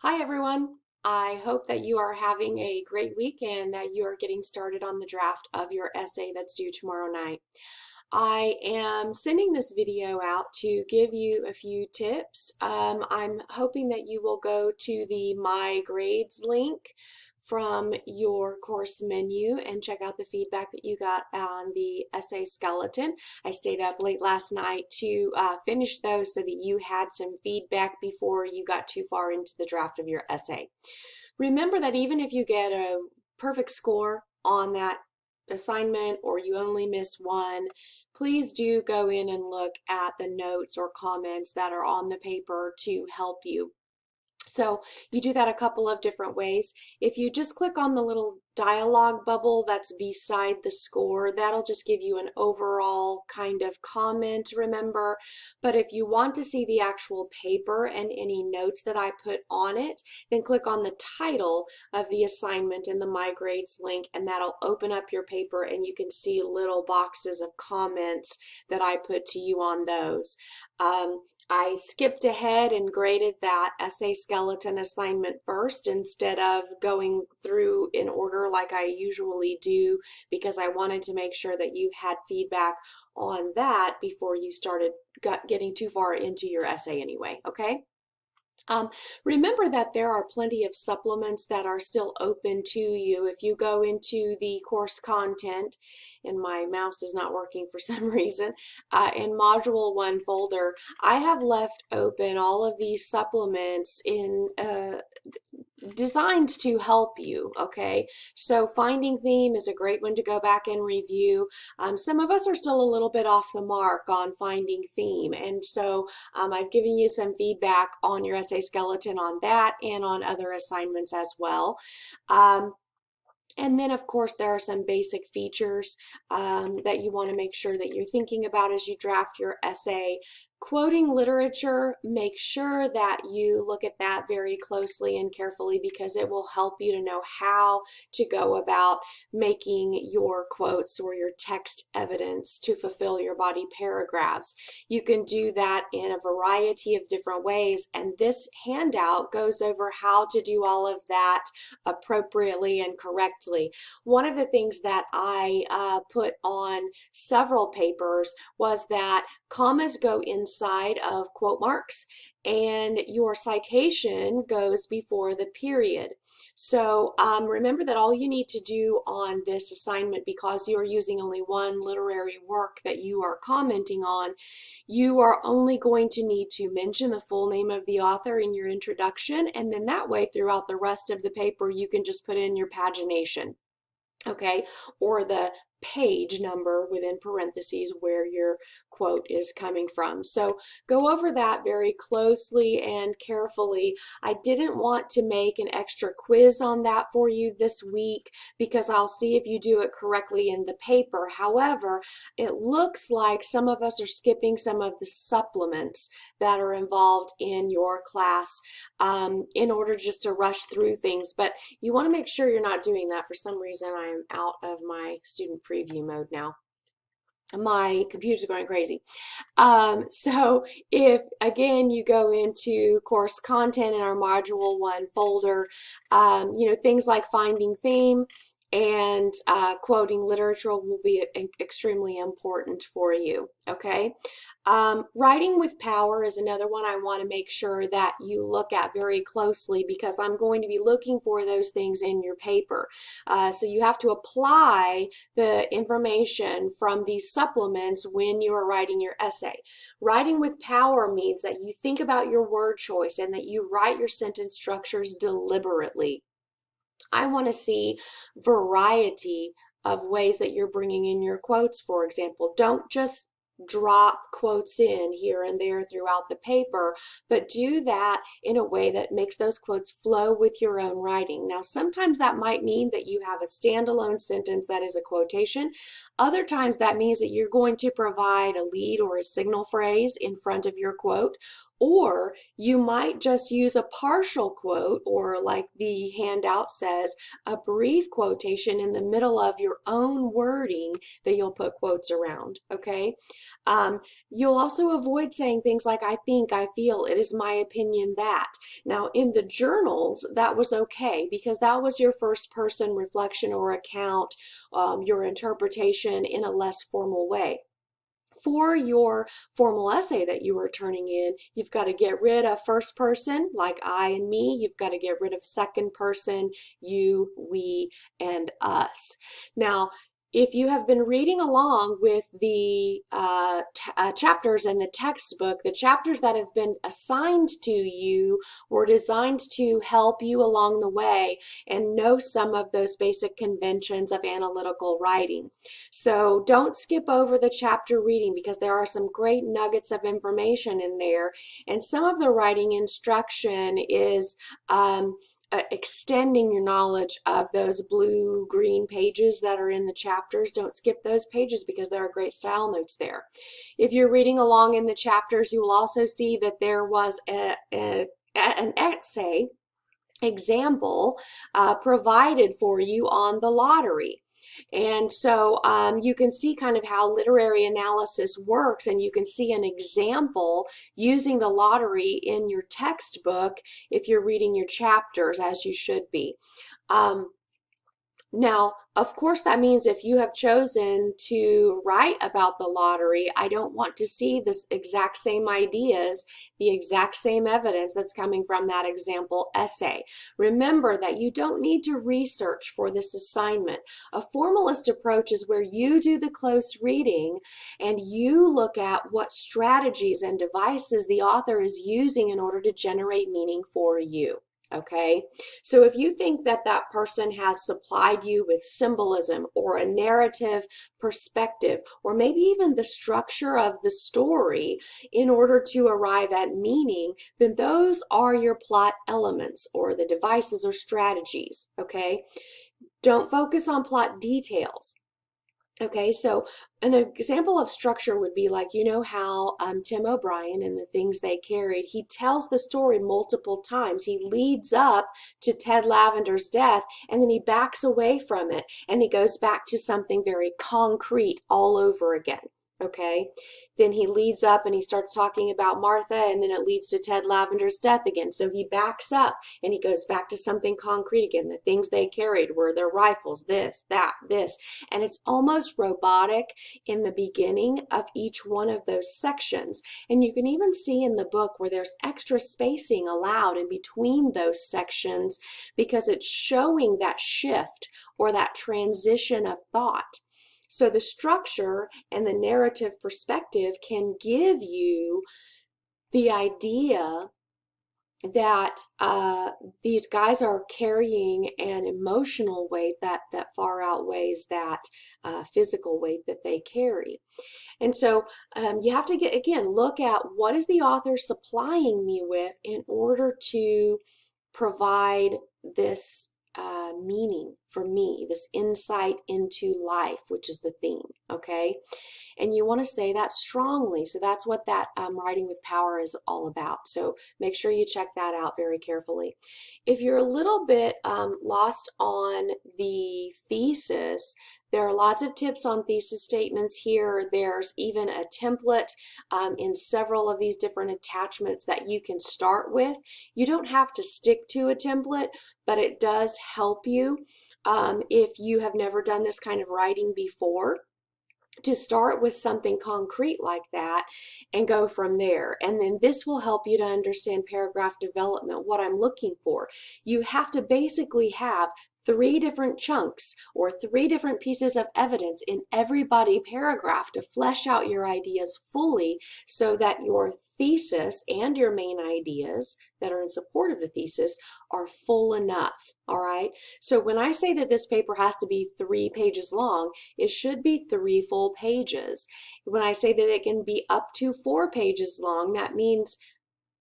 Hi everyone. I hope that you are having a great week and that you are getting started on the draft of your essay that's due tomorrow night. I am sending this video out to give you a few tips. I'm hoping that you will go to the My Grades link from your course menu and check out the feedback that you got on the essay skeleton. I stayed up late last night to finish those so that you had some feedback before you got too far into the draft of your essay. Remember that even if you get a perfect score on that assignment or you only miss one, please do go in and look at the notes or comments that are on the paper to help you. So you do that a couple of different ways. If you just click on the little dialog bubble that's beside the score, that'll just give you an overall kind of comment, remember. But if you want to see the actual paper and any notes that I put on it, then click on the title of the assignment in the My Grades link, and that'll open up your paper and you can see little boxes of comments that I put to you on those. I skipped ahead and graded that essay skeleton assignment first instead of going through in order like I usually do, because I wanted to make sure that you had feedback on that before you started getting too far into your essay anyway, okay? Remember that there are plenty of supplements that are still open to you. If you go into the course content, and my mouse is not working for some reason, in Module 1 folder, I have left open all of these supplements in designed to help you, okay? So finding theme is a great one to go back and review. Some of us are still a little bit off the mark on finding theme, and so I've given you some feedback on your essay skeleton on that and on other assignments as well. And then, of course, there are some basic features that you want to make sure that you're thinking about as you draft your essay. Quoting literature, make sure that you look at that very closely and carefully, because it will help you to know how to go about making your quotes or your text evidence to fulfill your body paragraphs. You can do that in a variety of different ways, and this handout goes over how to do all of that appropriately and correctly. One of the things that I put on several papers was that commas go inside of quote marks and your citation goes before the period. So remember that all you need to do on this assignment, because you are using only one literary work that you are commenting on, you are only going to need to mention the full name of the author in your introduction, and then that way throughout the rest of the paper you can just put in your pagination, okay, or the page number within parentheses where your quote is coming from. So go over that very closely and carefully. I didn't want to make an extra quiz on that for you this week because I'll see if you do it correctly in the paper. However, it looks like some of us are skipping some of the supplements that are involved in your class in order just to rush through things. But you want to make sure you're not doing that. For some reason, I'm out of my student preview mode now. My computer's going crazy. So if, again, you go into course content in our Module 1 folder, things like finding theme and quoting literature will be extremely important for you, okay? Writing with power is another one I want to make sure that you look at very closely, because I'm going to be looking for those things in your paper. So you have to apply the information from these supplements when you are writing your essay. Writing with power means that you think about your word choice and that you write your sentence structures deliberately. I want to see variety of ways that you're bringing in your quotes, for example. Don't just drop quotes in here and there throughout the paper, but do that in a way that makes those quotes flow with your own writing. Now, sometimes that might mean that you have a standalone sentence that is a quotation. Other times that means that you're going to provide a lead or a signal phrase in front of your quote, Or you might just use a partial quote, or like the handout says, a brief quotation in the middle of your own wording that you'll put quotes around, okay? You'll also avoid saying things like, I think, I feel, it is my opinion that. Now, in the journals, that was okay because that was your first person reflection or account, your interpretation in a less formal way. For your formal essay that you are turning in, you've got to get rid of first person, like I and me. You've got to get rid of second person, you, we, and us. Now, if you have been reading along with the chapters in the textbook, the chapters that have been assigned to you were designed to help you along the way and know some of those basic conventions of analytical writing. So don't skip over the chapter reading because there are some great nuggets of information in there. And some of the writing instruction is extending your knowledge of those blue-green pages that are in the chapters. Don't skip those pages because there are great style notes there. If you're reading along in the chapters, you will also see that there was an essay example provided for you on the lottery. And so you can see kind of how literary analysis works, and you can see an example using the lottery in your textbook if you're reading your chapters, as you should be. Now, of course, that means if you have chosen to write about the lottery, I don't want to see this exact same ideas, the exact same evidence that's coming from that example essay. Remember that you don't need to research for this assignment. A formalist approach is where you do the close reading and you look at what strategies and devices the author is using in order to generate meaning for you. Okay, so if you think that that person has supplied you with symbolism or a narrative perspective, or maybe even the structure of the story in order to arrive at meaning, then those are your plot elements or the devices or strategies. Okay, don't focus on plot details. Okay, so an example of structure would be like, you know how Tim O'Brien and the Things They Carried, he tells the story multiple times. He leads up to Ted Lavender's death, and then he backs away from it, and he goes back to something very concrete all over again. Okay, then he leads up and he starts talking about Martha, and then it leads to Ted Lavender's death again. So he backs up and he goes back to something concrete again. The things they carried were their rifles, this, that, this. And it's almost robotic in the beginning of each one of those sections. And you can even see in the book where there's extra spacing allowed in between those sections because it's showing that shift or that transition of thought. So the structure and the narrative perspective can give you the idea that these guys are carrying an emotional weight that far outweighs that physical weight that they carry. And so you have to look at what is the author supplying me with in order to provide this meaning for me, this insight into life, which is the theme, okay? And you want to say that strongly. So that's what that writing with power is all about. So make sure you check that out very carefully. If you're a little bit lost on the thesis, there are lots of tips on thesis statements here. There's even a template in several of these different attachments that you can start with. You don't have to stick to a template, but it does help you if you have never done this kind of writing before, to start with something concrete like that and go from there. And then this will help you to understand paragraph development, what I'm looking for. You have to basically have 3 different chunks or 3 different pieces of evidence in every body paragraph to flesh out your ideas fully so that your thesis and your main ideas that are in support of the thesis are full enough, all right? So when I say that this paper has to be 3 pages long, it should be 3 full pages. When I say that it can be up to 4 pages long, that means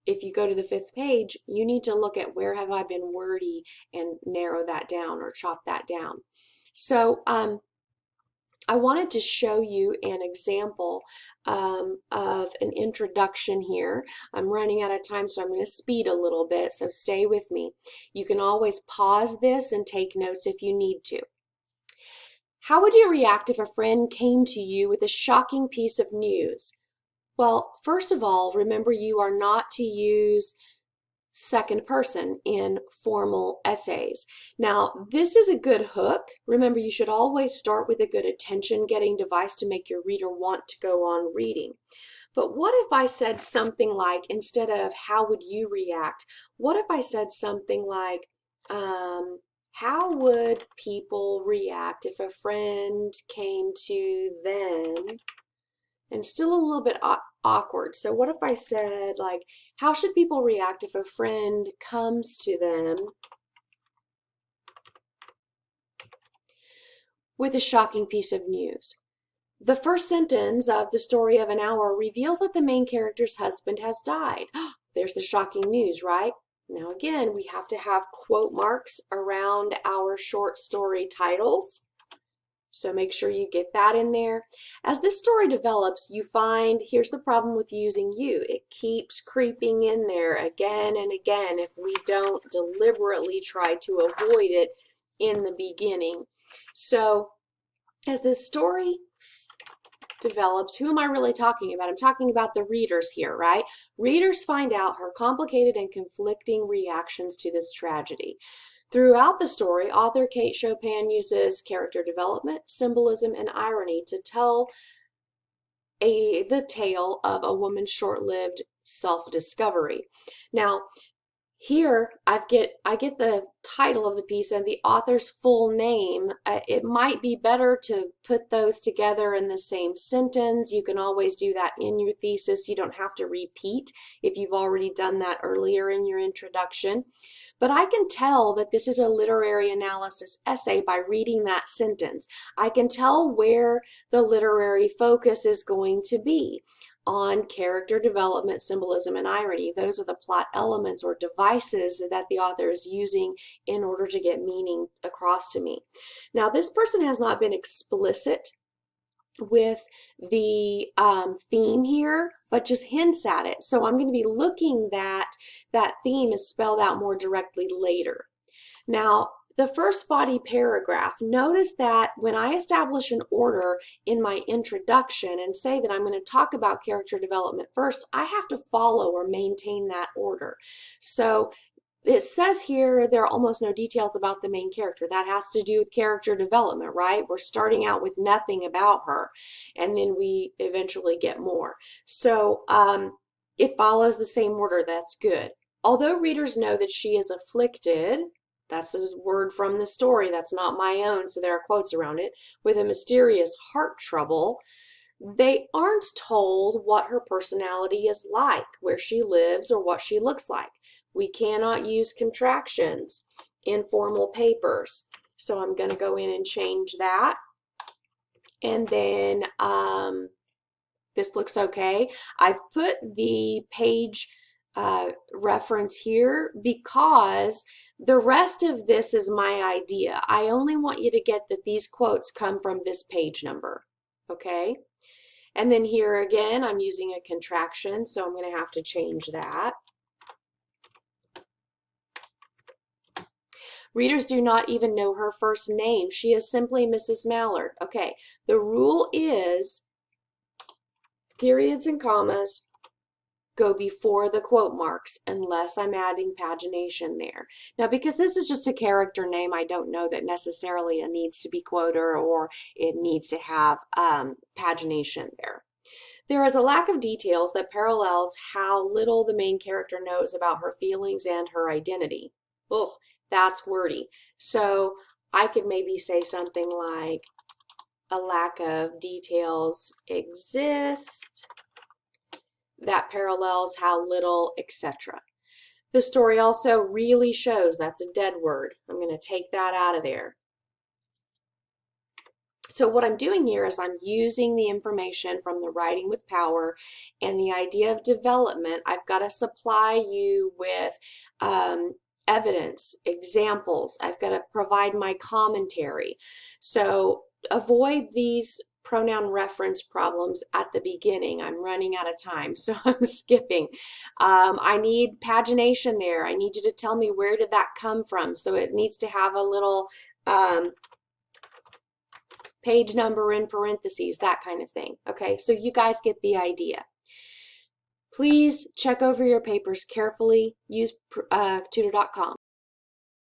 if you go to the 5th page, you need to look at where have I been wordy and narrow that down or chop that down. So I wanted to show you an example of an introduction here. I'm running out of time, so I'm going to speed a little bit, so stay with me. You can always pause this and take notes if you need to. How would you react if a friend came to you with a shocking piece of news? Well, first of all, remember you are not to use second person in formal essays. Now, this is a good hook. Remember, you should always start with a good attention-getting device to make your reader want to go on reading. But what if I said something like, instead of how would you react, what if I said something like, how would people react if a friend came to them? And still a little bit awkward. So what if I said, like, how should people react if a friend comes to them with a shocking piece of news? The first sentence of The Story of an Hour reveals that the main character's husband has died. There's the shocking news, right? Now again, we have to have quote marks around our short story titles. So make sure you get that in there. As this story develops, you find, here's the problem with using you. It keeps creeping in there again and again if we don't deliberately try to avoid it in the beginning. So as this story develops, who am I really talking about? I'm talking about the readers here, right? Readers find out her complicated and conflicting reactions to this tragedy. Throughout the story, author Kate Chopin uses character development, symbolism, and irony to tell the tale of a woman's short-lived self-discovery. Now, here I get the title of the piece and the author's full name. It might be better to put those together in the same sentence. You can always do that in your thesis. You don't have to repeat if you've already done that earlier in your introduction. But I can tell that this is a literary analysis essay by reading that sentence. I can tell where the literary focus is going to be on character development, symbolism, and irony. Those are the plot elements or devices that the author is using in order to get meaning across to me. Now, this person has not been explicit with the theme here, but just hints at it. So I'm going to be looking that theme is spelled out more directly later. Now, the first body paragraph, notice that when I establish an order in my introduction and say that I'm going to talk about character development first, I have to follow or maintain that order. So it says here there are almost no details about the main character. That has to do with character development, right? We're starting out with nothing about her, and then we eventually get more. So it follows the same order. That's good. Although readers know that she is afflicted, that's a word from the story, that's not my own, so there are quotes around it, with a mysterious heart trouble, they aren't told what her personality is like, where she lives, or what she looks like. We cannot use contractions in formal papers. So I'm going to go in and change that. And then this looks okay. I've put the page reference here because the rest of this is my idea. I only want you to get that these quotes come from this page number. Okay? And then here again, I'm using a contraction, so I'm going to have to change that. Readers do not even know her first name. She is simply Mrs. Mallard. Okay, the rule is periods and commas go before the quote marks unless I'm adding pagination there. Now, because this is just a character name, I don't know that necessarily it needs to be quoted or it needs to have pagination there. There is a lack of details that parallels how little the main character knows about her feelings and her identity. Oh, that's wordy. So I could maybe say something like, a lack of details exist that parallels how little, etc. The story also really shows, that's a dead word. I'm going to take that out of there. So what I'm doing here is I'm using the information from the Writing with Power and the idea of development. I've got to supply you with evidence, examples. I've got to provide my commentary. So avoid these pronoun reference problems at the beginning. I'm running out of time, so I'm skipping. I need pagination there. I need you to tell me where did that come from. So it needs to have a little page number in parentheses, that kind of thing. Okay, so you guys get the idea. Please check over your papers carefully. Use tutor.com.